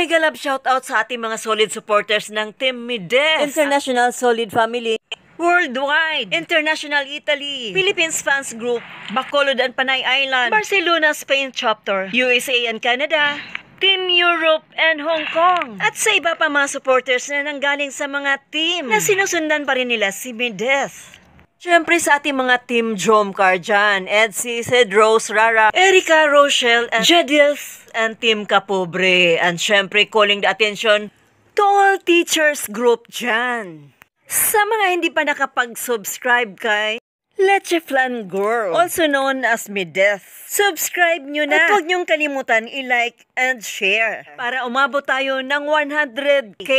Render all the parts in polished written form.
Mega love shoutout sa ating mga solid supporters ng Team Mides, International Solid Family, Worldwide, International Italy, Philippines Fans Group, Bacolod and Panay Island, Barcelona, Spain Chapter, USA and Canada, Team Europe and Hong Kong, at sa iba pa mga supporters na nanggaling sa mga team na sinusundan pa rin nila si Mides. Siyempre sa ating mga Team Jomcar dyan, Edsy, Sid, Rose, Rara, Erica, Rochelle, and Jedith, and Team Kapobre. And siyempre calling the attention to all teachers group dyan. Sa mga hindi pa nakapag-subscribe kay Leche Flan Girl, also known as Mides, subscribe nyo na. At huwag nyong kalimutan i-like and share para umabot tayo ng 100K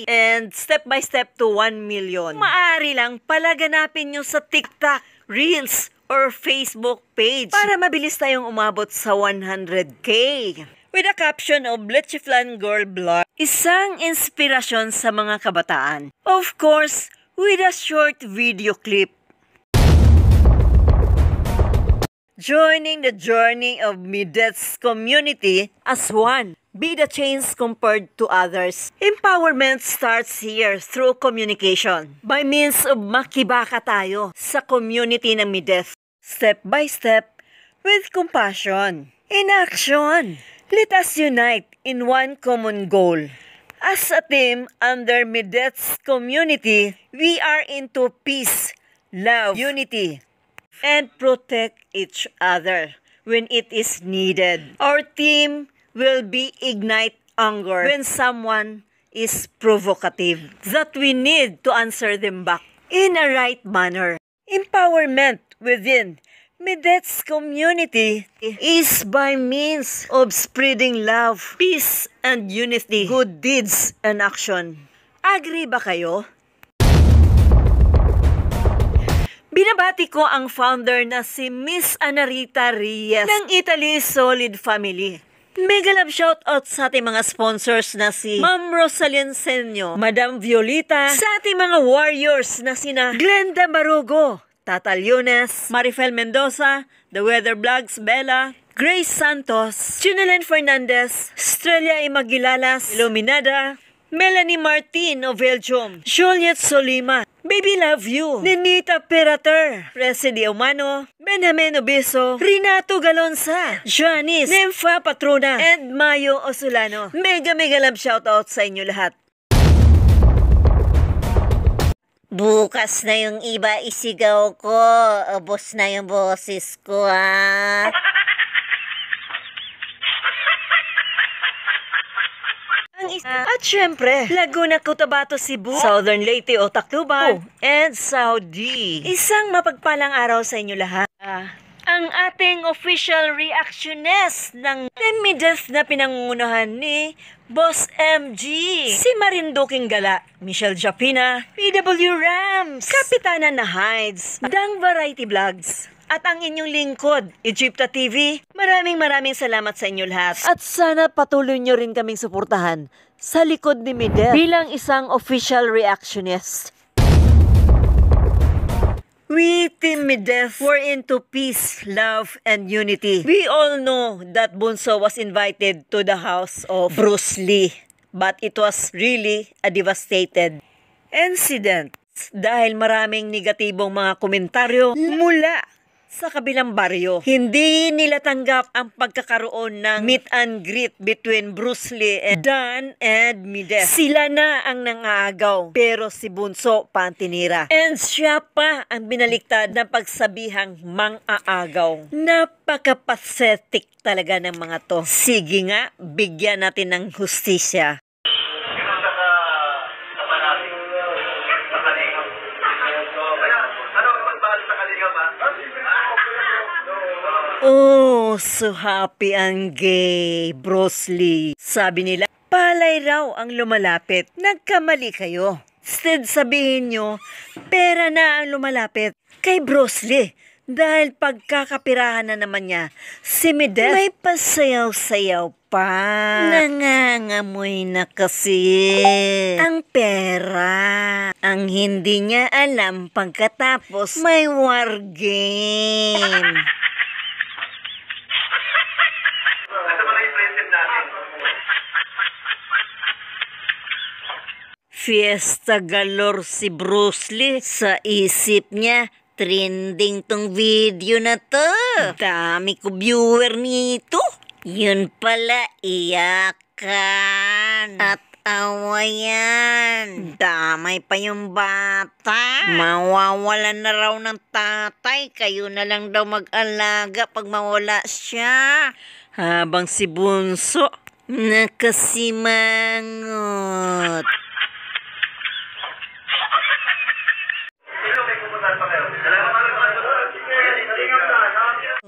and step by step to 1 million. Maaari lang palaganapin nyo sa TikTok, Reels, or Facebook page para mabilis tayong umabot sa 100K. With a caption of Leche Flan Girl Blog, isang inspirasyon sa mga kabataan. Of course, with a short video clip. Joining the journey of Mides community as one. Be the change compared to others. Empowerment starts here through communication. By means of makibaka tayo sa community ng Mides. Step by step, with compassion. In action, let us unite in one common goal. As a team under Mides community, we are into peace, love, unity, and protect each other when it is needed. Our team will be ignite anger when someone is provocative, that we need to answer them back in a right manner. Empowerment within Mides community is by means of spreading love, peace, and unity, good deeds and action. Agree ba kayo? Binabati ko ang founder na si Miss Anarita Reyes ng Italy Solid Family. Mega love shoutout sa ating mga sponsors na si Ma'am Rosalyn Senyo, Madam Violita, sa ating mga warriors na sina Glenda Marugo, Tata Lunes, Marifel Mendoza, The Weather Vlogs, Bella, Grace Santos, Junelen Fernandez, Estrella Imagilalas, Iluminada, Melanie Martin of Belgium, Juliet Solima, Baby Love You, Ninita Perater, Presidi Umano, Benjamin Obiso, Renato Galonza, Janice, Nympha Patrona, and Mayo Osulano. Mega love shoutout sa inyo lahat. Bukas na yung iba isigaw ko. Ubos na yung boses ko, ha? At syempre, Laguna, Cotabato, Cebu, Southern Leyte o Tacloban, and Saudi. Isang mapagpalang araw sa inyo lahat. Ang ating official reactionist ng Team Mides na pinangungunahan ni Boss MG, si Marinduking Gala, Michelle Japina, PW Rams, Kapitana na Hides, Dang Variety Vlogs, at ang inyong lingkod, Egypta TV. Maraming salamat sa inyo lahat. At sana patuloy nyo rin kaming suportahan sa likod ni Mides bilang isang official reactionist. We Team Mides were into peace, love, and unity. We all know that Bunso was invited to the house of Bruce Lee, but it was really a devastated incident dahil maraming negatibong mga komentaryo mula sa kabilang baryo. Hindi nila tanggap ang pagkakaroon ng meet and greet between Bruce Lee and Dan and Mides. Sila na ang nangaagaw, pero si Bunso pantinira. And siya pa ang binaliktad ng pagsabihang mang-aagaw. Napaka-pathetic talaga ng mga to. Sige nga, bigyan natin ng hustisya. Oh, so happy and gay, Bruce Lee. Sabi nila, palay raw ang lumalapit. Nagkamali kayo. Instead sabihin nyo, pera na ang lumalapit kay Bruce Lee. Dahil pagkakapirahan na naman niya, si Mides may pasayaw-sayaw pa. Nangangamoy na kasi ang pera. Ang hindi niya alam pagkatapos may war game. Fiesta galore si Bruce Lee. Sa isip niya, trending tong video na to. Dami ko viewer nito. Yun pala, iyakan. At awayan. Damay pa yung bata. Mawawalan na raw ng tatay. Kayo na lang daw mag-alaga pag mawala siya. Habang si Bunso nakasimangot.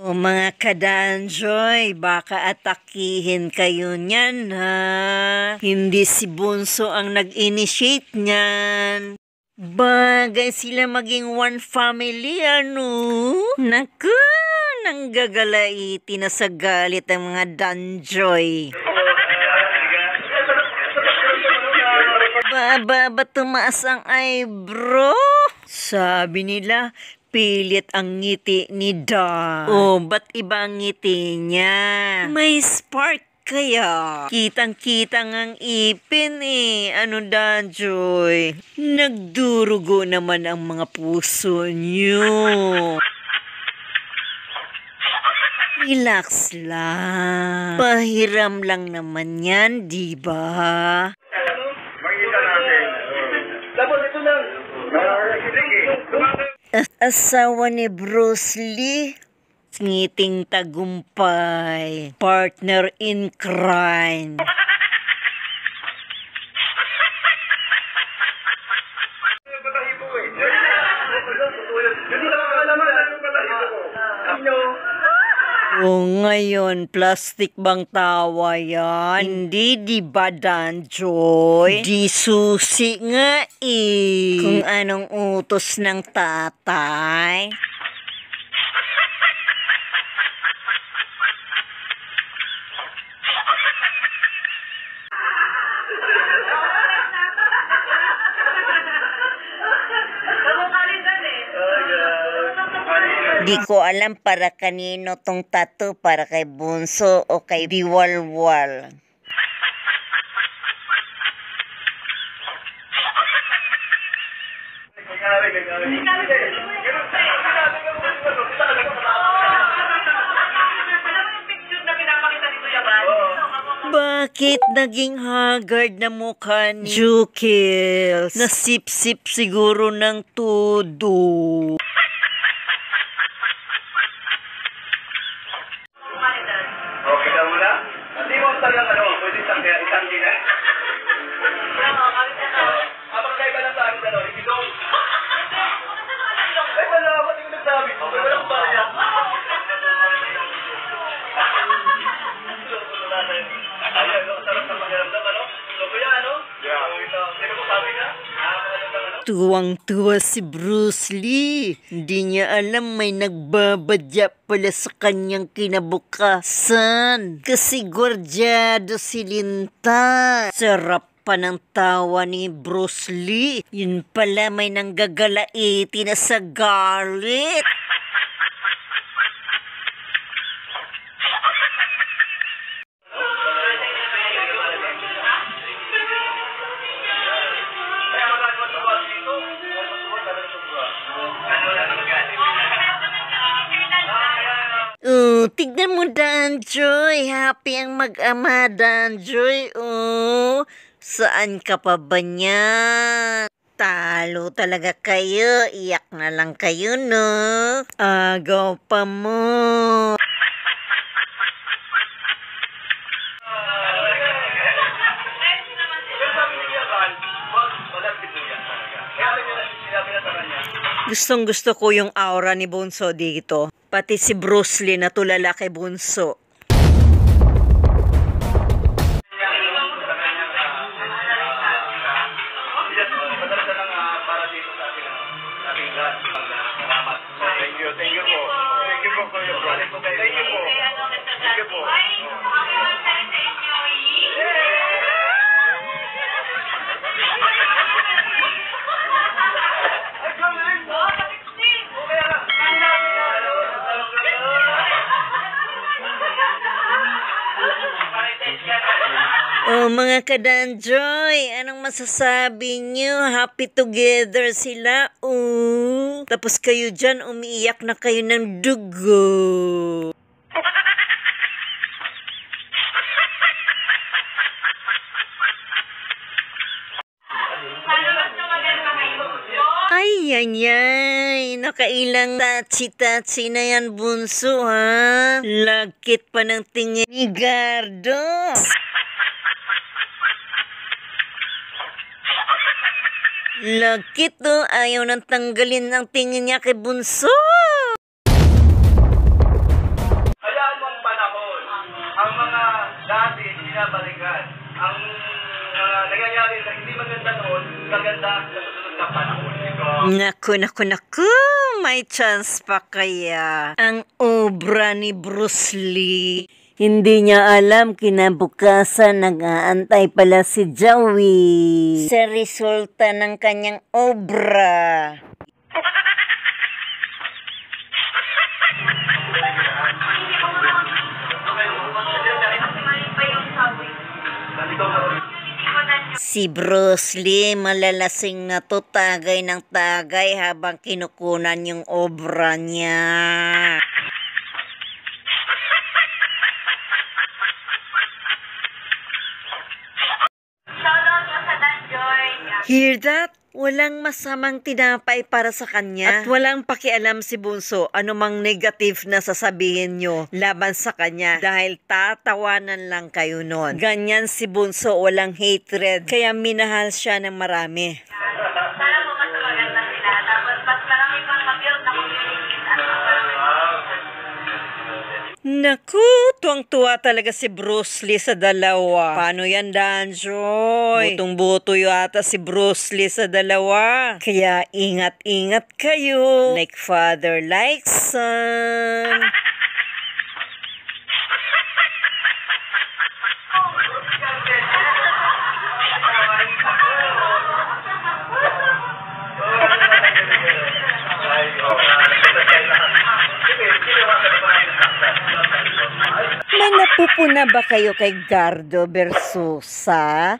O mga kadanjoy, baka atakihin kayo niyan ha. Hindi si Bunso ang nag-initiate niyan. Bagay sila maging one family, ano? Naku, nanggagalaiti na sa galit ang mga danjoy. Ba tumaas ang eyebrow? Sabi nila, pilit ang ngiti ni Dan. Oh, ba't iba ang ngiti niya? May spark kaya. Kitang-kita ang ipin eh. Ano Danjoy? Nagdurugo naman ang mga puso niyo. Relax lang. Pahiram lang naman yan, di ba? Asawa ni Bruce Lee, ngiting tagumpay, partner in crime. O ngayon, plastic bang tawa yan? Hindi, di ba, Danjoy? Di susi nga eh. Kung anong utos ng tatay. Di ko alam para kanino tong tattoo, para kay Bunso o kay Diwalwal. Bakit naging haggard na mukha ni Jukils? Nasip-sip siguro ng tudo. Tuwang-tuwa si Bruce Lee. Hindi niya alam may nagbabadya pala sa kanyang kinabukasan. Kasi gwardyado si Linta. Sarap pa ng tawa ni Bruce Lee. Yun pala may nanggagalaiti na sa galit. Tignan mo, Danjoy. Happy ang mag-ama, Danjoy. Saan ka pa ba niyan? Talo talaga kayo. Iyak na lang kayo, no? Agaw pa mo. Gustong-gusto ko yung aura ni Bunso dito. Pati si Bruce Lee na tulala kay Bunso. Oh, mga kadanjoy, anong masasabi niyo? Happy together sila, oh. Tapos kayo dyan, umiiyak na kayo ng dugo. Ay, nakailang tachi-tachi na yan, bunso, ha? Lagkit pa ng tingin ni Gardo. Lagkit, oh. Ayaw nang tanggalin ang tingin niya kay bunso. Hayaan mo ang panahon. Ang mga dati binabalikan. Ang mga nangyayari na hindi maganda noon, maganda sa susunod na panahon. Naku. May chance pa kaya ang obra ni Bruce Lee. Hindi niya alam, kinabukasan nag-aantay pala si Joey sa resulta ng kanyang obra. Si Bruce Lee, malalasing na to, tagay ng tagay habang kinukunan yung obra niya. Hear that? Walang masamang tinapay para sa kanya. At walang pakialam si Bunso anumang negative na sasabihin nyo laban sa kanya dahil tatawanan lang kayo nun. Ganyan si Bunso, walang hatred. Kaya minahal siya ng marami. Sana mo mas maganda sila. Tapos mas marami pang ma-build na community at mas marami Naku, tuwang-tuwa talaga si Bruce Lee sa dalawa. Paano yan, Danjoy? Butong-buto yata si Bruce Lee sa dalawa. Kaya ingat-ingat kayo. Like father, like son. May napupuna ba kayo kay Gardo Versosa?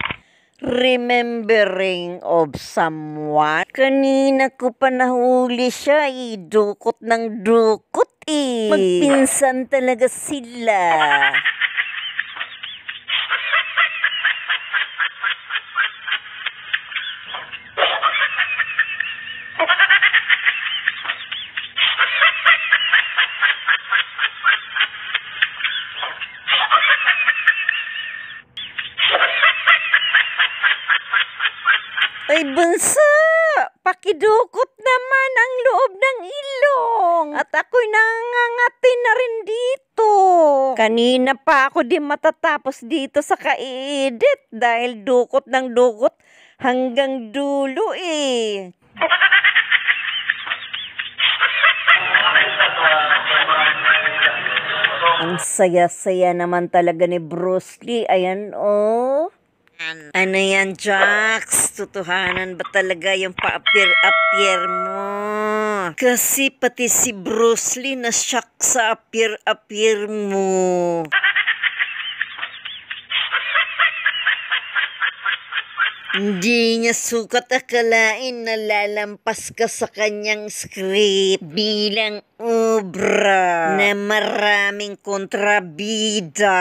Remembering of someone? Kanina ko pa nahuli siya, dukot ng dukot eh. Magpinsan talaga sila. Ay, Bunso! Pakidukot naman ang loob ng ilong. At ako'y nangangati na rin dito. Kanina pa ako di matatapos dito sa ka-edit dahil dukot ng dukot hanggang dulo eh. Ang saya-saya naman talaga ni Bruce Lee. Ayan, oh. Ano yan, Jax? Tutuhanan ba talaga yung pa-appear mo? Kasi pati si Bruce Lee na-shock sa appear mo. Hindi niya sukat akalain na lalampas ka sa kanyang script bilang obra na maraming kontrabida.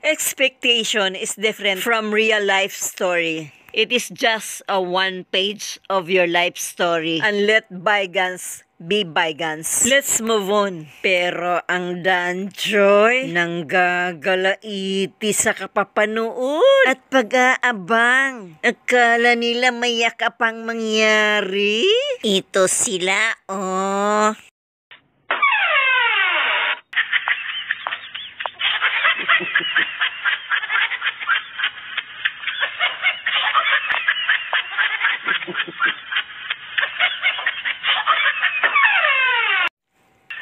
Expectation is different from real life story. It is just a one page of your life story. And let bygones be bygones. Let's move on. Pero ang Danjoy nanggagalaiti sa kapapanood at pag-aabang. Akala nila may yakapang mangyari. Ito sila, oh.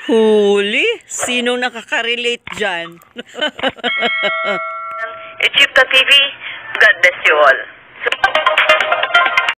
Huli? Sinong nakaka-relate dyan? Egypta TV, God bless you all.